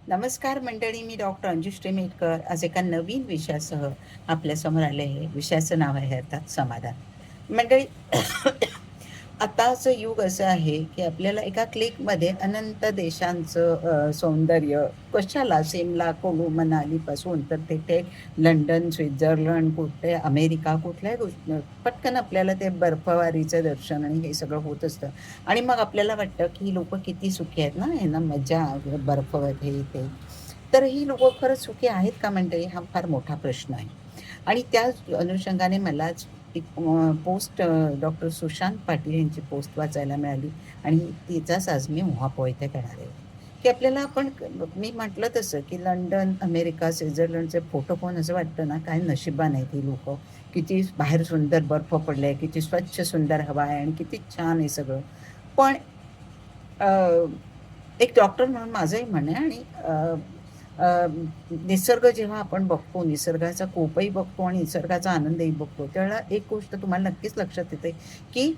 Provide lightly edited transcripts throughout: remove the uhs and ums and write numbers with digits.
नमस्कार मंडळी, मी डॉक्टर अंजुश्री टेमेटकर आज एका नवीन विषयासह आपल्यासमोर आले आहे. विषयाचं नाव आहे अर्थात समाधान. मंडळी, आताचं युग असं आहे की आपल्याला एका क्लिकमध्ये अनंत देशांचं सौंदर्य, कशाला सिमला, कुलू मनालीपासून तर ते लंडन, स्वित्झर्लंड, कुठे अमेरिका, कुठल्याही गोष्टी पटकन आपल्याला ते बर्फवारीचं दर्शन आणि हे सगळं होत असतं. आणि मग आपल्याला वाटतं की ही लोक किती सुखी आहेत ना, यांना मजा बर्फवर हे ते. तर ही लोक खरंच सुखी आहेत का मंडळी, हा फार मोठा प्रश्न आहे. आणि त्याच अनुषंगाने मलाच एक पोस्ट डॉक्टर सुशांत पाटील यांची पोस्ट वाचायला मिळाली आणि तिचाच आज मी उहापोह इथे करणार आहे. की आपल्याला मी म्हटलं तसं की लंडन, अमेरिका, स्वित्झर्लंडचे फोटो पाहून असं वाटतं ना, काय नशिबान आहेत ही लोक. किती बाहेर सुंदर बर्फ पडलाय, किती स्वच्छ सुंदर हवा आहे आणि किती छान आहे सगळं. पण एक डॉक्टर म्हणून माझंही म्हणणं आहे आणि निसर्ग जेव्हा आपण बघतो, निसर्गाचा कोपही बघतो आणि निसर्गाचा आनंदही बघतो, त्यावेळेला एक गोष्ट तुम्हाला नक्कीच लक्षात येते की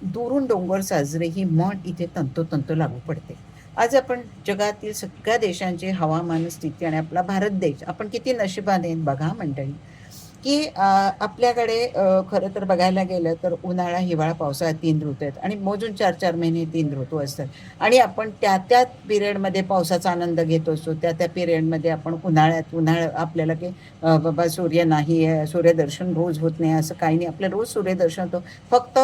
दुरून डोंगर साजरे ही म्हण इथे तंतोतंत लागू पडते. आज आपण जगातील सगळ्या देशांची हवामान स्थिती आणि आपला भारत देश, आपण किती नशिबाने आहेत बघा मंडळी. की आपल्याकडे खरं तर बघायला गेलं तर उन्हाळा, हिवाळा, पावसाळा 3 ऋतू आहेत आणि मोजून 4-4 महिने 3 ऋतू असतात. आणि आपण त्या पिरियडमध्ये पावसाचा आनंद घेत असतो. त्या पिरियडमध्ये आपण उन्हाळा आपल्याला की बाबा सूर्य नाही आहे, सूर्यदर्शन रोज होत नाही असं काही नाही. आपल्याला रोज सूर्यदर्शन होतं. फक्त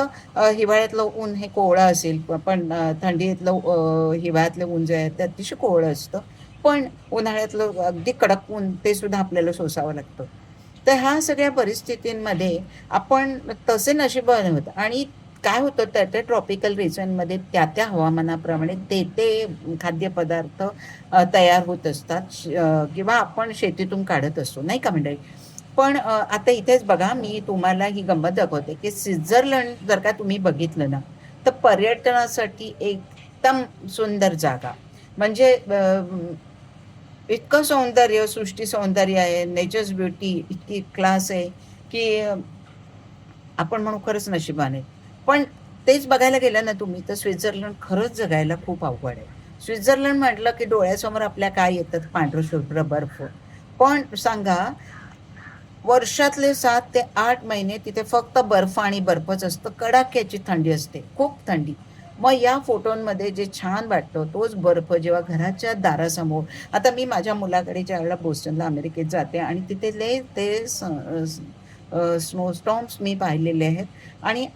हिवाळ्यातलं ऊन हे कोवळं असेल, पण थंडीतलं हिवाळ्यातलं ऊन जे आहे ते अतिशय कोवळं असतं. पण उन्हाळ्यातलं अगदी कडक ऊन ते सुद्धा आपल्याला सोसावं लागतं. तर ह्या सगळ्या परिस्थितींमध्ये आपण तसे नशिबाने आहोत. आणि काय होतं, त्या ट्रॉपिकल रिजनमध्ये त्या हवामानाप्रमाणे ते खाद्यपदार्थ तयार होत असतात, किंवा आपण शेतीतून काढत असतो, नाही का मंडळी. पण आता इथेच बघा, मी तुम्हाला ही गंमत दाखवते की स्वित्झर्लंड जर का तुम्ही बघितलं ना, तर पर्यटनासाठी एकदम सुंदर जागा. म्हणजे इतकं सौंदर्य, सृष्टी सौंदर्य आहे, नेचर्स ब्युटी इतकी क्लास आहे की आपण म्हणू खरंच नशिबाने. पण तेच बघायला गेलं ना तुम्ही, तर स्वित्झर्लंड खरंच जगायला खूप अवघड आहे. स्वित्झर्लंड म्हटलं की डोळ्यासमोर आपल्या काय येतात, पांढरं शुभ्र बर्फ. पण सांगा, वर्षातले 7 ते 8 महिने तिथे फक्त बर्फ आणि बर्फच असतं. कडाक्याची थंडी असते, खूप थंडी. मग या फोटोंमध्ये जे छान वाटतं तोच बर्फ जेव्हा घराच्या दारासमोर. आता मी माझ्या मुलाकडे ज्यावेळेला बोस्टनला अमेरिकेत जाते आणि तिथले ते स्नोस्टॉर्म्स मी पाहिलेले आहेत. आणि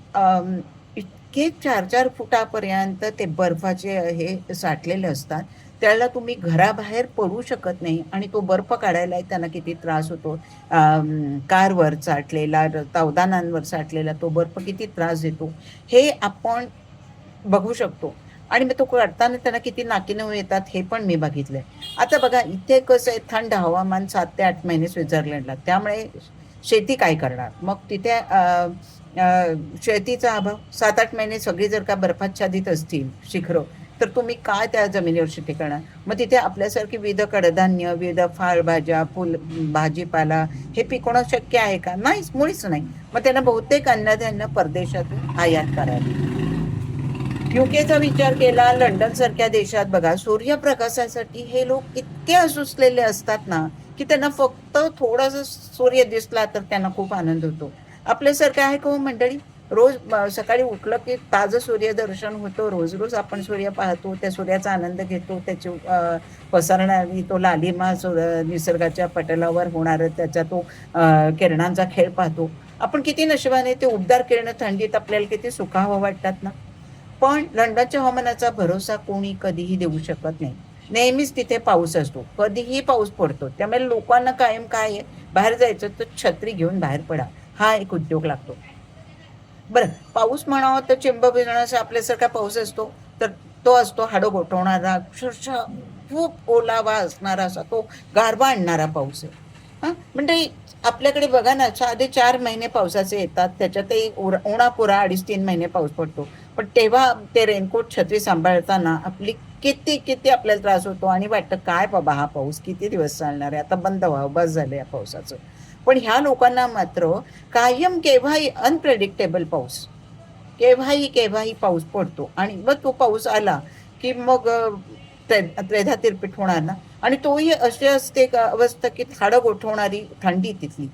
इतके 4-4 फुटापर्यंत ते बर्फाचे हे साठलेले असतात. त्याला तुम्ही घराबाहेर पडू शकत नाही आणि तो बर्फ काढायला त्यांना किती त्रास होतो. कारवर साठलेला, तावदानांवर साठलेला तो बर्फ किती त्रास देतो, हे आपण बघू शकतो. आणि मग तो काढताना त्यांना किती नाकीनऊ येतात हे पण मी बघितलंय. आता बघा, इथे कसं आहे, थंड हवामान 7 ते 8 महिने स्वित्झर्लंडला. त्यामुळे शेती काय करणार? मग तिथे शेतीचा अभाव. 7-8 महिने सगळी जर का बर्फाच्छादित असतील शिखरं, तर तुम्ही काय त्या जमिनीवर शेती करणार? मग तिथे आपल्यासारखी विविध कडधान्य, विविध फळभाज्या, भाजीपाला हे पिकवणं शक्य आहे का? नाहीच, मुळीच नाही. मग त्यांना बहुतेक अन्नधान्य परदेशातून आयात करावी. युकेचा विचार केला, लंडन सारख्या देशात बघा, सूर्यप्रकाशासाठी हे लोक इतके असुसलेले असतात ना, की त्यांना फक्त थोडासा सूर्य दिसला तर त्यांना खूप आनंद होतो. आपल्यासारखं आहे का हो मंडळी? रोज सकाळी उठलं की ताजं सूर्यदर्शन होतं. रोज रोज आपण सूर्य पाहतो, त्या सूर्याचा आनंद घेतो, त्याची पसरणारी तो लालिमा निसर्गाच्या पटलावर होणारा त्याचा तो किरणांचा खेळ पाहतो. आपण किती नशिबाने, ते उबदार किरण थंडीत आपल्याला किती सुखावं वाटतात ना. पण लंडनच्या हवामानाचा भरोसा कोणी कधीही देऊ शकत नाही. नेहमीच तिथे पाऊस असतो, कधीही पाऊस पडतो. त्यामुळे लोकांना कायम काय आहे, बाहेर जायचं तर छत्री घेऊन बाहेर पडा, हा एक उद्योग लागतो. बरं, पाऊस म्हणावं तर चिंब भिजण्याचा आपल्यासारखा पाऊस असतो, तर तो असतो हाडं गोठवणारा, अक्षरशः खूप ओलावा असणारा असा तो गारवा आणणारा पाऊस आहे. म्हणजे आपल्याकडे बघा ना, साधे 4 महिने पावसाचे येतात, त्याच्यातही उणापुरा 2.5-3 महिने पाऊस पडतो. पण तेव्हा ते रेनकोट, छत्री सांभाळताना आपली किती किती आपल्याला त्रास होतो आणि वाटतं काय बाबा, हा पाऊस किती दिवस चालणार आहे, आता बंद व्हावं, बस झालं या पावसाचं. पण ह्या लोकांना मात्र कायम केव्हाही अनप्रेडिक्टेबल पाऊस, केव्हाही केव्हाही पाऊस पडतो. आणि मग तो पाऊस आला की मग त्रेधा तिरपीट होणार ना. आणि तोही अशी असते एक अवस्था की हाडं गोठवणारी थंडी तिथली.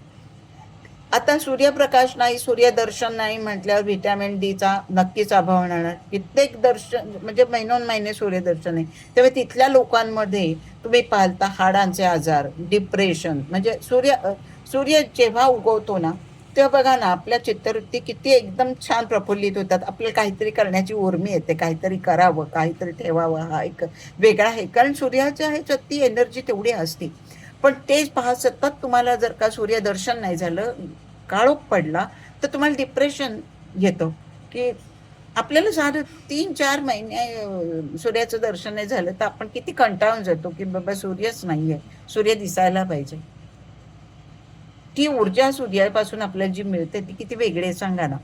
आता सूर्यप्रकाश नाही, सूर्यदर्शन नाही म्हटल्यावर व्हिटॅमिन डीचा नक्कीच अभाव होणार. कित्येक दर्शन म्हणजे महिनोन महिने सूर्यदर्शन आहे. तेव्हा तिथल्या लोकांमध्ये तुम्ही पाहता हाडांचे आजार, डिप्रेशन, म्हणजे सूर्य जेव्हा उगवतो ना, तेव्हा बघा ना आपल्या चित्तवृत्ती किती एकदम छान प्रफुल्लित होतात. आपल्याला काहीतरी करण्याची उर्मी येते, काहीतरी करावं, काहीतरी ठेवावं, हा एक वेगळा आहे. कारण सूर्याच्या ह्याच्यात ती एनर्जी तेवढी असते. पण तेच पहा, सतत तुम्हाला जर का सूर्यदर्शन नाही झालं, काळोख पडला, तर तुम्हाला डिप्रेशन येतं. की आपल्याला साधं 3-4 महिने सूर्याचं दर्शन नाही झालं तर आपण किती कंटाळून जातो की बाबा सूर्यच नाहीये, सूर्य दिसायला पाहिजे. ती ऊर्जा सूर्यापासून आपल्याला जी मिळते ती किती वेगळी आहे सांगा ना.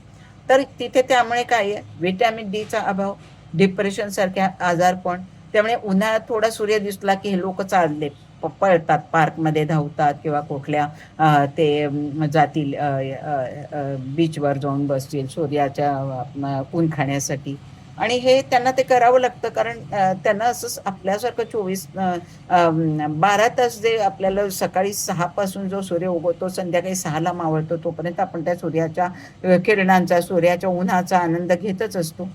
तर तिथे त्यामुळे काय आहे, व्हिटॅमिन डीचा अभाव, डिप्रेशन सारख्या आजारपण. त्यामुळे उन्हाळ्यात थोडा सूर्य दिसला की हे लोक चालले पळतात, पार्कमध्ये धावतात किंवा कुठल्या ते जातील बीचवर जाऊन बसतील सूर्याच्या ऊन खाण्यासाठी. आणि हे त्यांना ते करावं लागतं, कारण त्यांना असं आपल्यासारखं 12 तास जे आपल्याला सकाळी 6 पासून जो सूर्य उगवतो संध्याकाळी 6ला मावळतो तोपर्यंत आपण त्या सूर्याच्या किरणांचा, सूर्याच्या उन्हाचा आनंद घेतच असतो.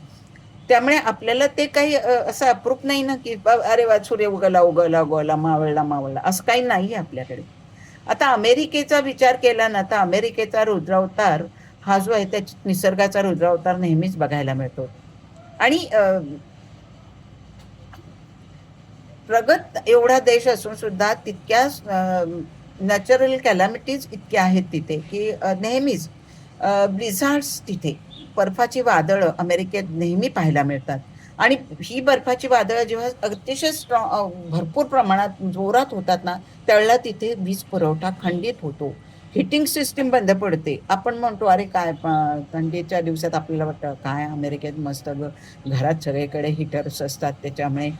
त्यामुळे आपल्याला ते काही असं अप्रूप नाही ना की अरे वा सूर्य उगवला उगवला उगवला, मावळला मावळला, असं काही नाही आपल्याकडे. आता अमेरिकेचा विचार केला ना, तर अमेरिकेचा रुद्रावतार हा जो आहे त्या निसर्गाचा रुद्रावतार नेहमीच बघायला मिळतो. आणि प्रगत एवढा देश असून सुद्धा तितक्या नॅचरल कॅलॅमिटीज इतक्या आहेत तिथे की नेहमीच ब्लिझार्ड्स, तिथे बर्फाची वादळं अमेरिकेत नेहमी पाहायला मिळतात. आणि ही बर्फाची वादळं जेव्हा अतिशय भरपूर प्रमाणात जोरात होतात ना, त्यावेळेला तिथे वीज पुरवठा खंडित होतो, हिटिंग सिस्टीम बंद पडते. आपण म्हणतो अरे काय थंडीच्या दिवसात आपल्याला वाटतं काय अमेरिकेत मस्त घरात सगळीकडे हीटर्स असतात, त्याच्यामुळे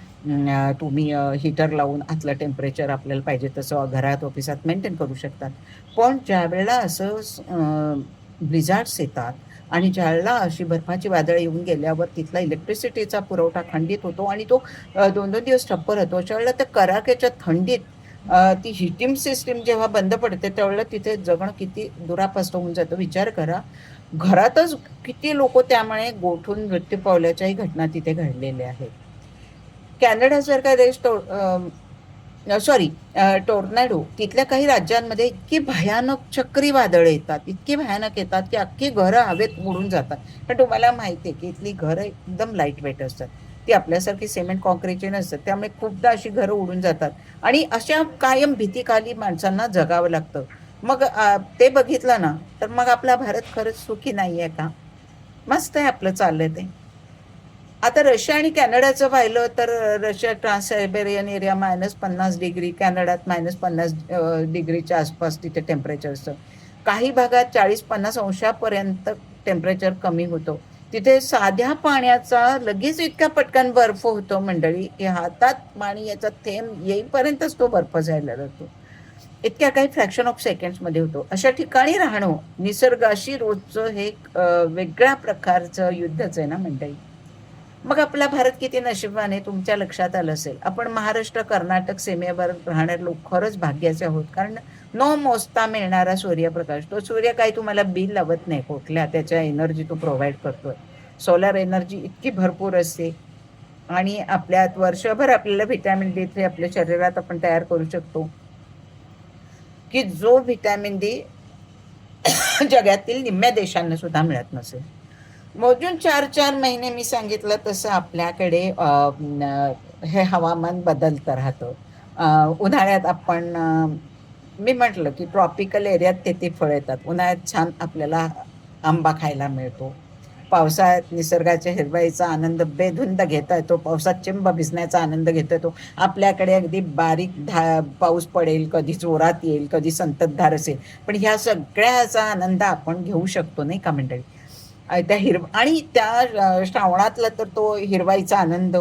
तुम्ही हीटर लावून आतलं टेम्परेचर आपल्याला पाहिजे तसं घरात ऑफिसात मेंटेन करू शकतात. पण ज्यावेळेला असं ब्लिझार्ड्स येतात आणि ज्यावेळेला अशी बर्फाची वादळ येऊन गेल्यावर तिथला इलेक्ट्रिसिटीचा पुरवठा खंडित होतो आणि तो 2-2 दिवस ठप्प राहतो. अशा वेळेला त्या कडाक्याच्या थंडीत ती हिटिंग सिस्टीम जेव्हा बंद पडते त्यावेळेला तिथे जगणं किती दुरापास्त होऊन जातं. विचार करा, घरातच किती लोक त्यामुळे गोठून मृत्यू पावल्याच्याही घटना तिथे घडलेल्या आहेत. कॅनडासारखा देश सॉरी टोर्नाडो तिथल्या काही राज्यांमध्ये इतकी भयानक चक्रीवादळ येतात, इतकी भयानक येतात की अख्खी घरं हवेत उडून जातात. पण तुम्हाला माहिती आहे की इथली घरं एकदम लाईट वेट असतात, ती आपल्यासारखी सिमेंट कॉन्क्रीटची नसतात. त्यामुळे खूपदा अशी घरं उडून जातात आणि अशा कायम भीतीखाली माणसांना जगावं लागतं. मग ते बघितलं ना, तर मग आपला भारत खरंच सुखी नाही आहे का? मस्त आहे आपलं चाललंय ते. आता रशिया आणि कॅनडाचं पाहिलं तर Russia trans Siberian area -50 degree, कॅनडात -50 डिग्रीच्या आसपास तिथे टेम्परेचर असतं. काही भागात 40-50 अंशापर्यंत टेम्परेचर कमी होतं. तिथे साध्या पाण्याचा लगेच इतका पटकन बर्फ होतो मंडळी की हातात पाणी याचा थेंब येईपर्यंतच तो बर्फ जायला लागतो. इतक्या काही फ्रॅक्शन ऑफ सेकंड्समध्ये होतो. अशा ठिकाणी राहणं निसर्गाशी रोजचं हे वेगळ्या प्रकारचं युद्धच आहे ना मंडळी. मग आपला भारत किती नशिबाने, तुमच्या लक्षात आलं असेल, आपण महाराष्ट्र कर्नाटक सीमेवर राहणारे लोक खरंच भाग्याचे आहोत. कारण न मोजता मिळणारा सूर्यप्रकाश, तो सूर्य काही तुम्हाला बिल लावत नाही कुठल्या, त्याच्या एनर्जी तो प्रोव्हाइड करतोय. सोलार एनर्जी इतकी भरपूर असते आणि आपल्यात वर्षभर आपल्याला व्हिटॅमिन D3 आपल्या शरीरात आपण तयार करू शकतो की जो व्हिटॅमिन डी जगातील निम्म्या देशांना सुद्धा मिळत नसेल. मोजून 4-4 महिने मी सांगितलं तसं आपल्याकडे हे हवामान बदलतं राहतं. उन्हाळ्यात आपण मी म्हटलं की ट्रॉपिकल एरियात ते फळं येतात. उन्हाळ्यात छान आपल्याला आंबा खायला मिळतो. पावसाळ्यात निसर्गाच्या हिरवाईचा आनंद बेधुंद घेता येतो. पावसात चिंब भिजण्याचा आनंद घेता येतो. आपल्याकडे अगदी बारीक पाऊस पडेल, कधी जोरात येईल, कधी संततधार असेल. पण ह्या सगळ्याचा आनंद आपण घेऊ शकतो नाही का मंडळी? त्या आणि त्या श्रावणातला तर तो हिरवाईचा आनंद,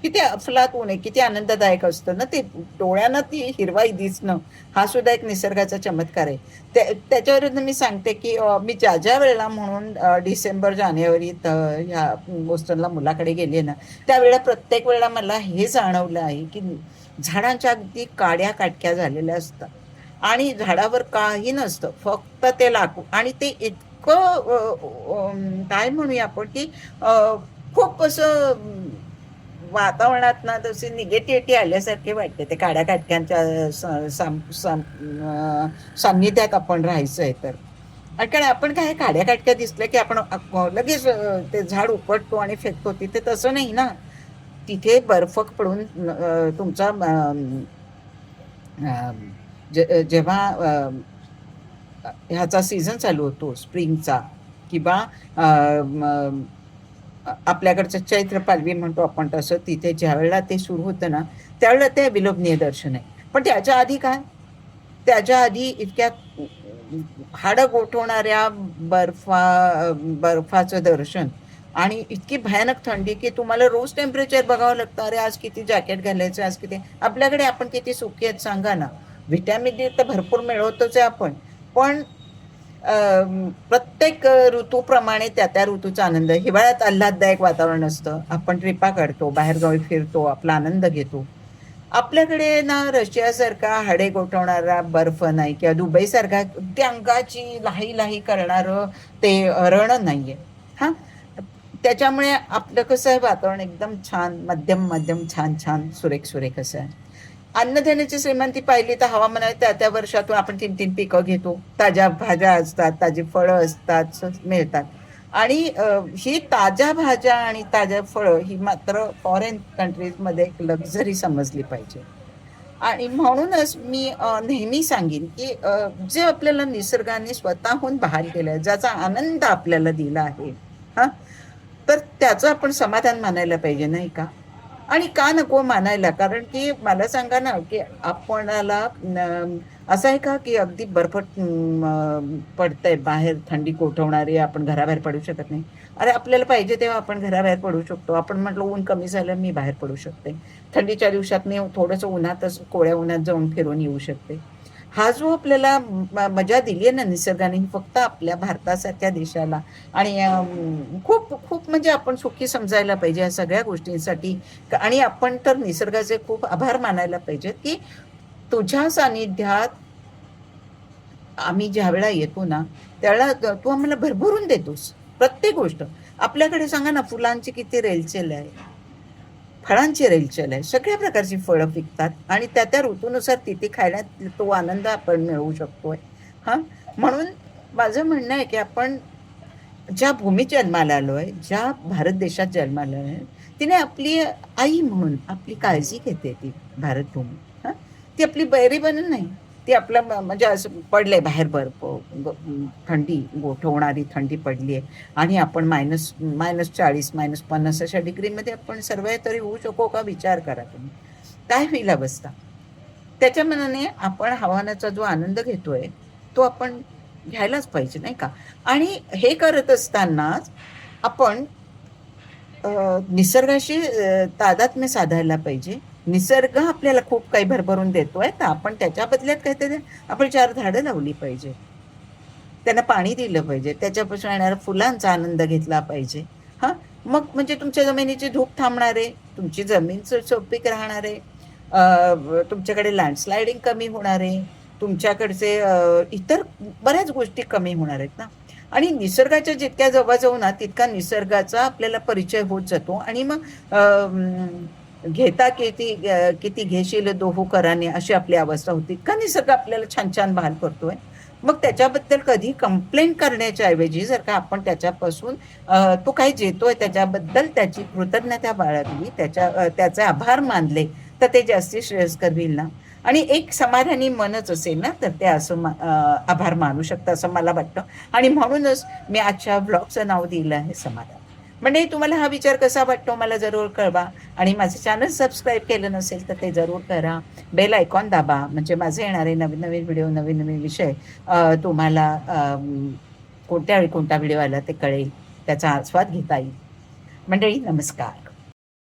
किती अफलातून आहे, किती आनंददायक असतं ना ते. डोळ्यांना ती हिरवाई दिसणं हा सुद्धा एक निसर्गाचा चमत्कार आहे. त्याच्यावरून मी सांगते की मी ज्या ज्या वेळेला म्हणून डिसेंबर जानेवारीत ह्या बोस्टनला मुलाकडे गेले ना, त्यावेळेला प्रत्येक वेळेला मला हे जाणवलं आहे की झाडांच्या अगदी काड्या काटक्या झालेल्या असतात आणि झाडावर काही नसतं, फक्त ते लाकूड. आणि ते इतकं काय म्हणूया आपण की खूप असं वातावरणात ना तशी निगेटिव्हिटी आल्यासारखे वाटते. ते काड्या काटक्यांच्या सान्निध्यात आपण राहायचंय तर. कारण आपण काय काड्या काटक्या दिसल्या की आपण लगेच ते झाड उपटतो आणि फेकतो. तिथे तसं नाही ना. तिथे बर्फ पडून तुमचा जेव्हा ह्याचा सीझन चालू होतो स्प्रिंगचा किंवा आपल्याकडचं चैत्र पालवी म्हणतो आपण, तसं तिथे ज्या वेळेला ते सुरू होतं ना त्यावेळेला ते विलोभनीय दर्शन आहे. पण त्याच्या आधी काय, त्याच्या आधी इतक्या हाडं गोठवणाऱ्या बर्फाचं दर्शन आणि इतकी भयानक थंडी की तुम्हाला रोज टेम्परेचर बघावं लागतं. अरे आज किती जॅकेट घालायचं, आज किती. आपल्याकडे आपण किती सुखी आहेत सांगा ना. व्हिटॅमिन डी तर भरपूर मिळवतोच आहे आपण, पण प्रत्येक ऋतूप्रमाणे त्या त्या ऋतूचा आनंद. हिवाळ्यात आल्हाददायक वातावरण असतं, आपण ट्रिपा काढतो, बाहेरगावी फिरतो, आपला आनंद घेतो. आपल्याकडे ना रशियासारखा हाडे गोठवणारा बर्फ नाही किंवा दुबईसारखा त्या अंगाची लाही लाही करणारं ते रण नाहीये. हा, त्याच्यामुळे आपलं कसं आहे वातावरण एकदम छान, मध्यम मध्यम, छान छान, सुरेख सुरेख असं आहे. अन्नधान्याची श्रीमंती पाहिली तर हवामानात त्या त्या वर्षातून आपण 3-3 पिकं घेतो. ताज्या भाज्या असतात, ताजी फळं असतात, मिळतात. आणि ही ताज्या भाज्या आणि ताज्या फळं ही मात्र फॉरेन कंट्रीजमध्ये एक लक्झरी समजली पाहिजे. आणि म्हणूनच मी नेहमी सांगेन की जे आपल्याला निसर्गाने स्वतःहून बहाल केलं आहे, ज्याचा आनंद आपल्याला दिला आहे, हा, तर त्याचं आपण समाधान मानायला पाहिजे, नाही का? आणि का नको मानायला? कारण की मला सांगा ना की आपणाला असं आहे का की अगदी बर्फ पडतंय बाहेर, थंडी कोठवणारी, आपण घराबाहेर पडू शकत नाही? अरे आपल्याला पाहिजे तेव्हा आपण घराबाहेर पडू शकतो. आपण म्हटलं ऊन कमी झालं मी बाहेर पडू शकते, थंडीच्या दिवसात मी थोडंसं उन्हातच, कोळ्या उन्हात जाऊन फिरून येऊ शकते. हा जो आपल्याला मजा दिली आहे ना निसर्गाने, फक्त आपल्या भारतासारख्या देशाला. आणि खूप खूप म्हणजे आपण सुखी समजायला पाहिजे या सगळ्या गोष्टींसाठी. आणि आपण तर निसर्गाचे खूप आभार मानायला पाहिजेत की तुझ्या सानिध्यात आम्ही ज्या वेळेला येतो ना त्यावेळेला तू आम्हाला भरभरून देतोस प्रत्येक गोष्ट. आपल्याकडे सांगा ना, फुलांची किती रेलचेल आहे, फळांची रेलचेल आहे, सगळ्या प्रकारची फळं पिकतात आणि त्या त्या ऋतूनुसार तिथे खाण्यात तो आनंद आपण मिळवू शकतोय. हा, म्हणून माझं म्हणणं आहे की आपण ज्या भूमीत जन्माला आलोय, ज्या भारत देशात जन्माला आहे, तिने आपली आई म्हणून आपली काळजी घेते ती भारत भूमी. हा, ती आपली बैरी बनून नाही. ती आपलं म्हणजे असं पडलंय बाहेर बर्फ, थंडी गोठवणारी थंडी पडली आहे आणि आपण -40, -50 अशा डिग्रीमध्ये आपण सर्वाइव्ह तरी होऊ शकू का? विचार करा तुम्ही, काय होईल अवस्था. त्याच्या मनाने आपण हवामानाचा जो आनंद घेतोय तो आपण घ्यायलाच पाहिजे, नाही का? आणि हे करत असतानाच आपण निसर्गाशी तादात्म्य साधायला पाहिजे. निसर्ग आपल्याला खूप काही भरभरून देतोय, तर आपण त्याच्या बदल्यात काहीतरी आपण 4 झाडं लावली पाहिजे, त्यांना पाणी दिलं पाहिजे, त्याच्यापासून येणाऱ्या फुलांचा आनंद घेतला पाहिजे. हा, मग म्हणजे तुमच्या जमिनीची धूप थांबणार आहे, तुमची जमीन सुपीक राहणार आहे, तुमच्याकडे लँडस्लायडिंग कमी होणार आहे, तुमच्याकडचे इतर बऱ्याच गोष्टी कमी होणार आहेत ना. आणि निसर्गाच्या जितक्या जवळ जाऊ ना तितका निसर्गाचा आपल्याला परिचय होत जातो. आणि मग घेता किती किती घेशील दोहू कराने अशी आपली अवस्था होती. का निसर्ग आपल्याला छान छान बहाल करतोय. मग त्याच्याबद्दल कधी कंप्लेंट करण्याच्या ऐवजी जर का आपण त्याच्यापासून तो काही देतोय त्याच्याबद्दल त्याची कृतज्ञता बाळगली, त्याचे आभार मानले, तर ते जास्ती श्रेयस्कर होईल ना. आणि एक समाधानी मनच असेल ना तर ते असं आभार मानू शकतं असं मला वाटतं. आणि म्हणूनच मी आजच्या ब्लॉगचं नाव दिलं आहे समाधान. म्हणजे तुम्हाला हा विचार कसा वाटतो मला जरूर कळवा. आणि माझं चॅनल सबस्क्राईब केलं नसेल तर ते जरूर करा. बेल आयकॉन दाबा म्हणजे माझे येणारे नवीन नवीन व्हिडिओ, नवीन नवीन विषय तुम्हाला कोणत्या वेळी कोणता व्हिडिओ आला ते कळेल, त्याचा आस्वाद घेता येईल. मंडळी नमस्कार.